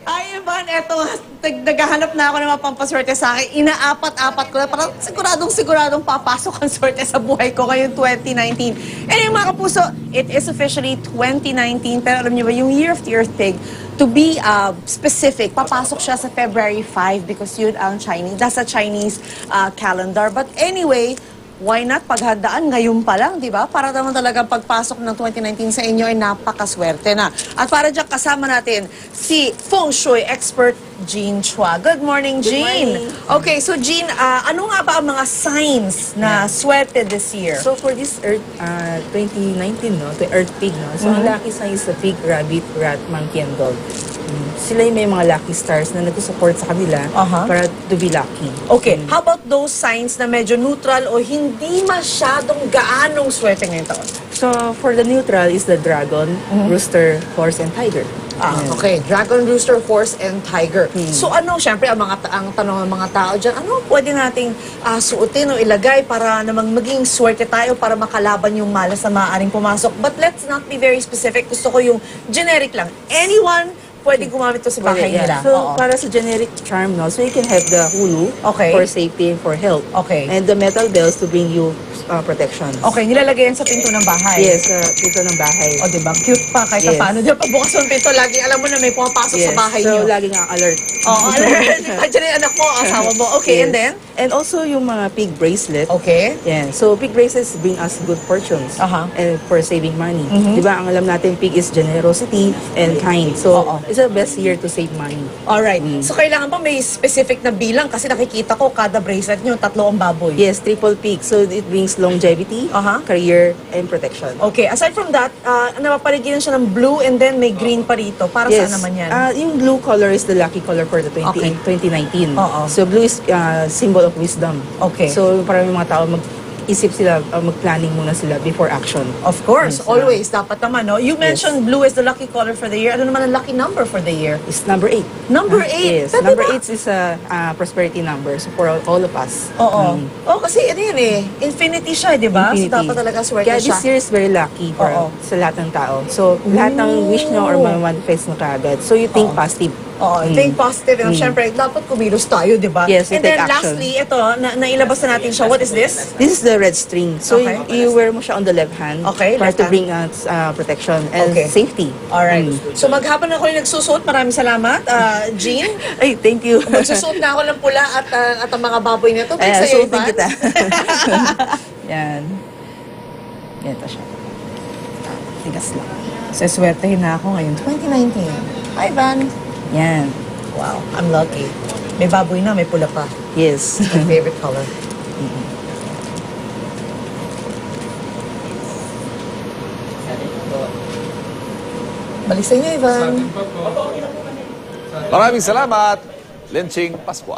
Ay, Ivan, eto, naghahanap na ako ng mga pampaswerte sa akin. Inaapat-apat ko na. Parang siguradong papasok ang swerte sa buhay ko ngayong 2019. Anyway, mga kapuso, it is officially 2019. Pero alam niyo ba, yung Year of the Earth Pig, to be specific, papasok siya sa February 5 because yun ang Chinese, nasa Chinese calendar. But anyway, why not paghandaan ngayon pa lang, di ba? Para naman talaga pagpasok ng 2019 sa inyo ay napakaswerte na. At para dyan kasama natin si Feng Shui expert Jean Chua. Good morning, Jean. Good morning. Okay, so Jean, ano nga ba ang mga signs na swerte this year? So for this Earth 2019, no, the Earth Pig, no. So ang lucky sign is the pig, rabbit, rat, monkey, and dog. Sila yung may mga lucky stars na nag-support sa kanila para to be lucky. Okay, how about those signs na medyo neutral o hindi masyadong gaanong swerte ngayong taon? So for the neutral is the dragon, rooster, horse, and tiger. Okay. Dragon, rooster, horse, and tiger. So ano, syempre, ang tanong ng mga tao dyan, ano pwede nating suotin o ilagay para namang maging swerte tayo para makalaban yung malas na maaaring pumasok? But let's not be very specific. Gusto ko yung generic lang. Anyone pwede gumamit to sa bahay nila. So para sa generic charm, no, so you can have the hulu for safety and for health. Okay. And the metal bells to bring you protection. Okay, nilalagay yan sa pinto ng bahay. Yes, pinto ng bahay. O, diba? Cute pa kahit paano. Diba, pagbukas mo ng pinto, lagi alam mo na may pumapasok sa bahay so niyo. lagi nga alert. Oo, alert. Diyan yung anak mo, asawa mo. Okay, and then? And also yung mga pig bracelet. Okay. Yeah. So pig bracelets bring us good fortunes and for saving money. Di ba? Ang alam natin pig is generosity and kind. So it's the best year to save money. Alright. So kailangan pa may specific na bilang kasi nakikita ko kada bracelet nyo, 3 ang baboy. Yes, triple pig. So it brings longevity, career, and protection. Okay. Aside from that, napapaligiran siya ng blue and then may green pa rito. Para saan naman yan? Yung blue color is the lucky color for the 2019. So blue is symbol of wisdom. Okay. So parang yung mga tao mag-isip sila, mag-planning muna sila before action. Of course, always. Dapat naman, no? You mentioned blue is the lucky color for the year. Ano naman ang lucky number for the year? It's number 8. Number 8? Yes. Number 8 is a prosperity number so for all of us. Oo. Oh, kasi ano yun eh. Infinity siya, di ba? So dapat talaga swerte Kaya siya. this year is very lucky for sa lahat ng tao. So lahat ng wish nyo or manifest mo kaagad. So you think positive. Think positive. And syempre, dapat kumilos tayo, di ba? Yes, and take then action. lastly, ito, nailabas na natin siya. What is this? This is the red string. So you wear mo siya on the left hand para left to hand. bring us protection and safety. Alright. So maghapon ako yung nagsusuot. Maraming salamat, Jean. Ay, thank you. Magsusuot na ako ng pula at ang mga baboy nito. Thanks sa'yo, suotin Ivan. kita. Yan. Ito siya. Tigas lang. Saswertehin na ako ngayon. 2019. Hi, Ivan. Yan. Wow, I'm lucky. May baboy na, may pula pa. Yes. My favorite color. Balik sa inyo, Ivan. Maraming salamat, Lenching Pasqua.